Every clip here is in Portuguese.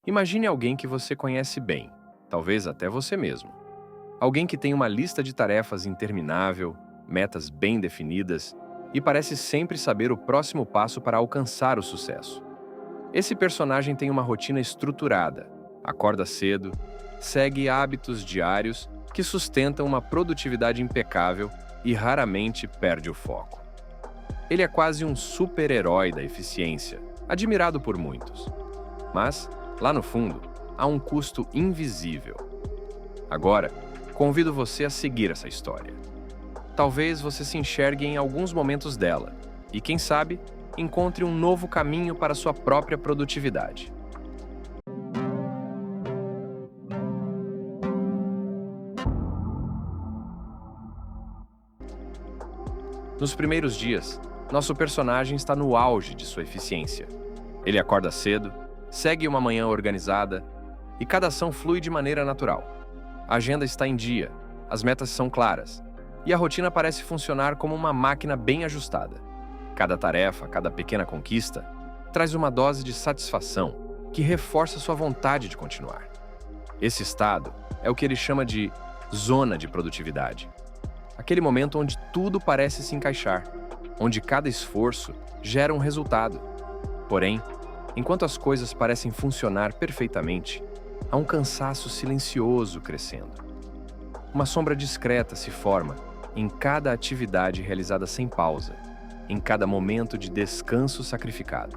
Imagine alguém que você conhece bem, talvez até você mesmo. Alguém que tem uma lista de tarefas interminável, metas bem definidas e parece sempre saber o próximo passo para alcançar o sucesso. Esse personagem tem uma rotina estruturada, acorda cedo, segue hábitos diários que sustentam uma produtividade impecável e raramente perde o foco. Ele é quase um super-herói da eficiência, admirado por muitos. Mas, lá no fundo, há um custo invisível. Agora, convido você a seguir essa história. Talvez você se enxergue em alguns momentos dela e, quem sabe, encontre um novo caminho para sua própria produtividade. Nos primeiros dias, nosso personagem está no auge de sua eficiência. Ele acorda cedo, segue uma manhã organizada e cada ação flui de maneira natural. A agenda está em dia, as metas são claras e a rotina parece funcionar como uma máquina bem ajustada. Cada tarefa, cada pequena conquista, traz uma dose de satisfação que reforça sua vontade de continuar. Esse estado é o que ele chama de zona de produtividade. Aquele momento onde tudo parece se encaixar, onde cada esforço gera um resultado. Porém, enquanto as coisas parecem funcionar perfeitamente, há um cansaço silencioso crescendo. Uma sombra discreta se forma em cada atividade realizada sem pausa, em cada momento de descanso sacrificado.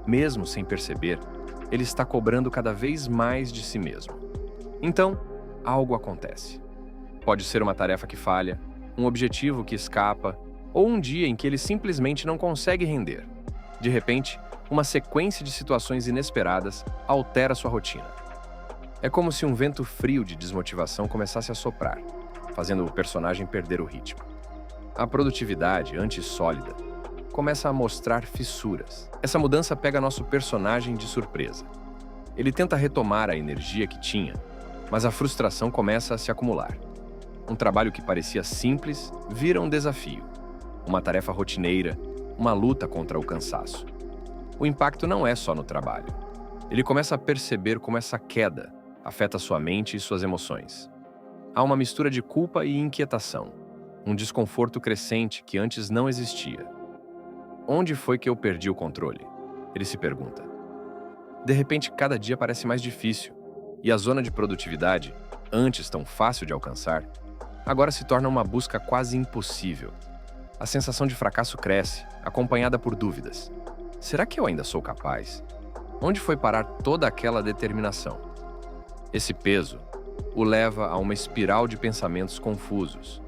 Mesmo sem perceber, ele está cobrando cada vez mais de si mesmo. Então, algo acontece. Pode ser uma tarefa que falha, um objetivo que escapa, ou um dia em que ele simplesmente não consegue render. De repente, uma sequência de situações inesperadas altera sua rotina. É como se um vento frio de desmotivação começasse a soprar, fazendo o personagem perder o ritmo. A produtividade, antes sólida, começa a mostrar fissuras. Essa mudança pega nosso personagem de surpresa. Ele tenta retomar a energia que tinha, mas a frustração começa a se acumular. Um trabalho que parecia simples vira um desafio. Uma tarefa rotineira, uma luta contra o cansaço. O impacto não é só no trabalho. Ele começa a perceber como essa queda afeta sua mente e suas emoções. Há uma mistura de culpa e inquietação, um desconforto crescente que antes não existia. Onde foi que eu perdi o controle? Ele se pergunta. De repente, cada dia parece mais difícil, e a zona de produtividade, antes tão fácil de alcançar, agora se torna uma busca quase impossível. A sensação de fracasso cresce, acompanhada por dúvidas. Será que eu ainda sou capaz? Onde foi parar toda aquela determinação? Esse peso o leva a uma espiral de pensamentos confusos,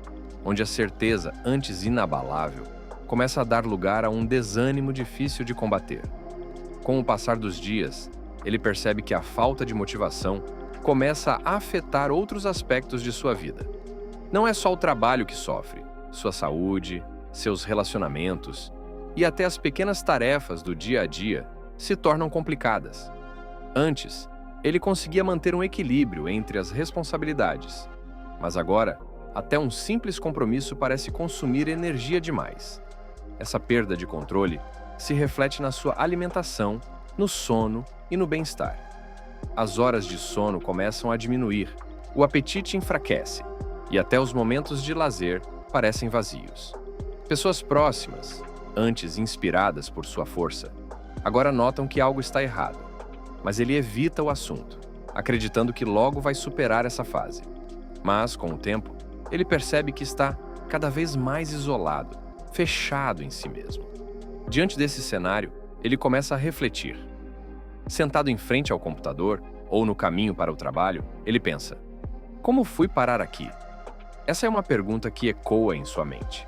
onde a certeza, antes inabalável, começa a dar lugar a um desânimo difícil de combater. Com o passar dos dias, ele percebe que a falta de motivação começa a afetar outros aspectos de sua vida. Não é só o trabalho que sofre, sua saúde, seus relacionamentos e até as pequenas tarefas do dia a dia se tornam complicadas. Antes, ele conseguia manter um equilíbrio entre as responsabilidades, mas agora, até um simples compromisso parece consumir energia demais. Essa perda de controle se reflete na sua alimentação, no sono e no bem-estar. As horas de sono começam a diminuir, o apetite enfraquece e até os momentos de lazer parecem vazios. Pessoas próximas, antes inspiradas por sua força, agora notam que algo está errado, mas ele evita o assunto, acreditando que logo vai superar essa fase. Mas, com o tempo, ele percebe que está cada vez mais isolado, fechado em si mesmo. Diante desse cenário, ele começa a refletir. Sentado em frente ao computador ou no caminho para o trabalho, ele pensa: como fui parar aqui? Essa é uma pergunta que ecoa em sua mente.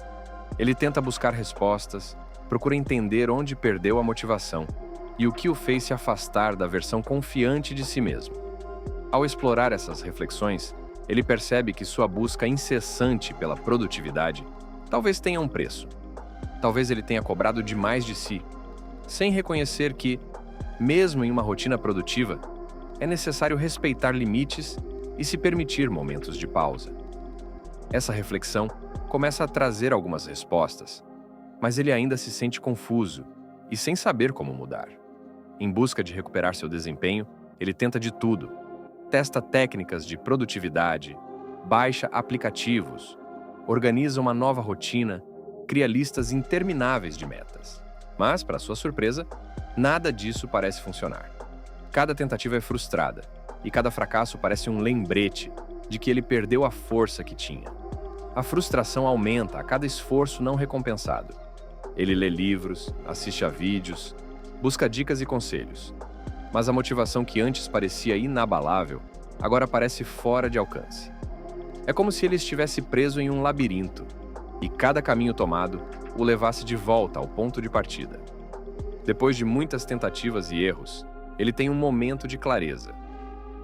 Ele tenta buscar respostas, procura entender onde perdeu a motivação e o que o fez se afastar da versão confiante de si mesmo. Ao explorar essas reflexões, ele percebe que sua busca incessante pela produtividade talvez tenha um preço. Talvez ele tenha cobrado demais de si, sem reconhecer que, mesmo em uma rotina produtiva, é necessário respeitar limites e se permitir momentos de pausa. Essa reflexão começa a trazer algumas respostas, mas ele ainda se sente confuso e sem saber como mudar. Em busca de recuperar seu desempenho, Ele tenta de tudo, testa técnicas de produtividade, baixa aplicativos, organiza uma nova rotina, cria listas intermináveis de metas. Mas, para sua surpresa, nada disso parece funcionar. Cada tentativa é frustrada, e cada fracasso parece um lembrete de que ele perdeu a força que tinha. A frustração aumenta a cada esforço não recompensado. Ele lê livros, assiste a vídeos, busca dicas e conselhos. Mas a motivação que antes parecia inabalável, agora parece fora de alcance. É como se ele estivesse preso em um labirinto, e cada caminho tomado o levasse de volta ao ponto de partida. Depois de muitas tentativas e erros, ele tem um momento de clareza.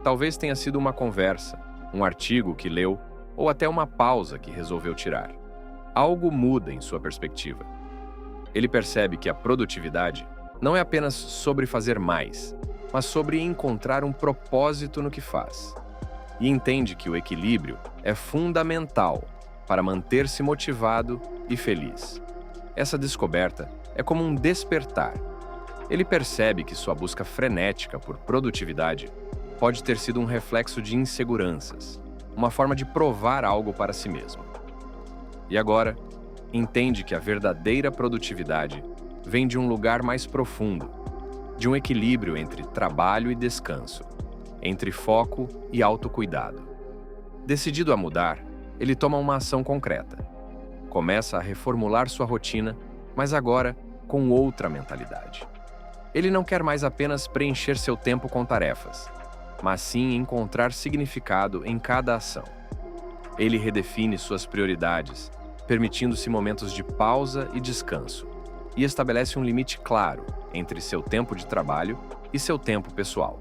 Talvez tenha sido uma conversa, um artigo que leu, ou até uma pausa que resolveu tirar. Algo muda em sua perspectiva. Ele percebe que a produtividade não é apenas sobre fazer mais, mas sobre encontrar um propósito no que faz. E entende que o equilíbrio é fundamental para manter-se motivado e feliz. Essa descoberta é como um despertar. Ele percebe que sua busca frenética por produtividade pode ter sido um reflexo de inseguranças, uma forma de provar algo para si mesmo. E agora, entende que a verdadeira produtividade vem de um lugar mais profundo, de um equilíbrio entre trabalho e descanso, entre foco e autocuidado. Decidido a mudar, ele toma uma ação concreta. Começa a reformular sua rotina, mas agora com outra mentalidade. Ele não quer mais apenas preencher seu tempo com tarefas, mas sim encontrar significado em cada ação. Ele redefine suas prioridades, permitindo-se momentos de pausa e descanso, e estabelece um limite claro entre seu tempo de trabalho e seu tempo pessoal.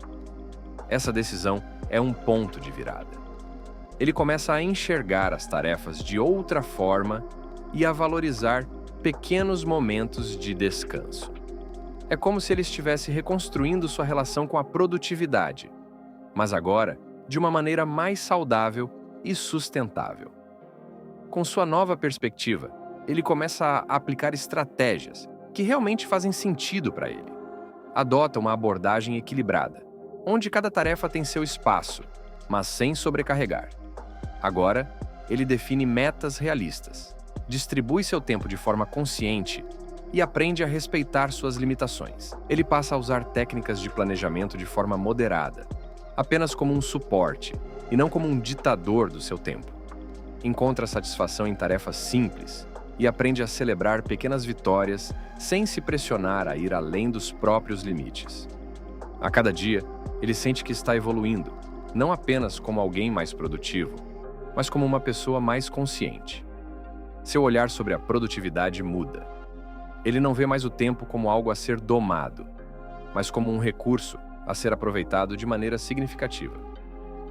Essa decisão é um ponto de virada. Ele começa a enxergar as tarefas de outra forma e a valorizar pequenos momentos de descanso. É como se ele estivesse reconstruindo sua relação com a produtividade, mas agora de uma maneira mais saudável e sustentável. Com sua nova perspectiva, ele começa a aplicar estratégias que realmente fazem sentido para ele. Adota uma abordagem equilibrada, onde cada tarefa tem seu espaço, mas sem sobrecarregar. Agora, ele define metas realistas, distribui seu tempo de forma consciente e aprende a respeitar suas limitações. Ele passa a usar técnicas de planejamento de forma moderada, apenas como um suporte e não como um ditador do seu tempo. Encontra satisfação em tarefas simples e aprende a celebrar pequenas vitórias sem se pressionar a ir além dos próprios limites. A cada dia, ele sente que está evoluindo, não apenas como alguém mais produtivo, mas como uma pessoa mais consciente. Seu olhar sobre a produtividade muda. Ele não vê mais o tempo como algo a ser domado, mas como um recurso a ser aproveitado de maneira significativa.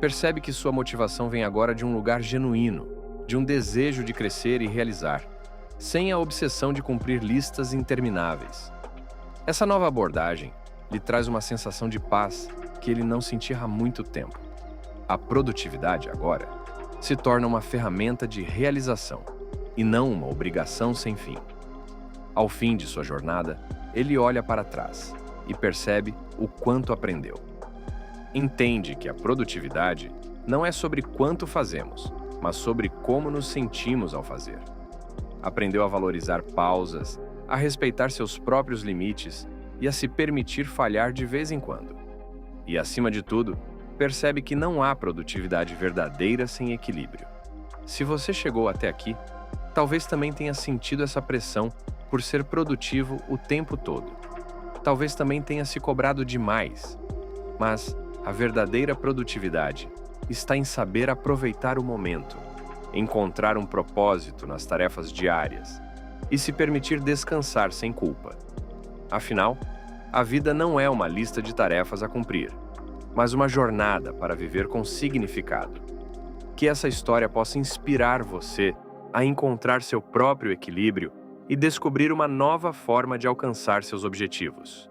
Percebe que sua motivação vem agora de um lugar genuíno, de um desejo de crescer e realizar, sem a obsessão de cumprir listas intermináveis. Essa nova abordagem lhe traz uma sensação de paz que ele não sentia há muito tempo. A produtividade, agora, se torna uma ferramenta de realização, e não uma obrigação sem fim. Ao fim de sua jornada, ele olha para trás e percebe o quanto aprendeu. Entende que a produtividade não é sobre quanto fazemos, mas sobre como nos sentimos ao fazer. Aprendeu a valorizar pausas, a respeitar seus próprios limites e a se permitir falhar de vez em quando. E, acima de tudo, percebe que não há produtividade verdadeira sem equilíbrio. Se você chegou até aqui, talvez também tenha sentido essa pressão por ser produtivo o tempo todo. Talvez também tenha se cobrado demais. Mas a verdadeira produtividade está em saber aproveitar o momento, encontrar um propósito nas tarefas diárias e se permitir descansar sem culpa. Afinal, a vida não é uma lista de tarefas a cumprir, mas uma jornada para viver com significado. Que essa história possa inspirar você a encontrar seu próprio equilíbrio e descobrir uma nova forma de alcançar seus objetivos.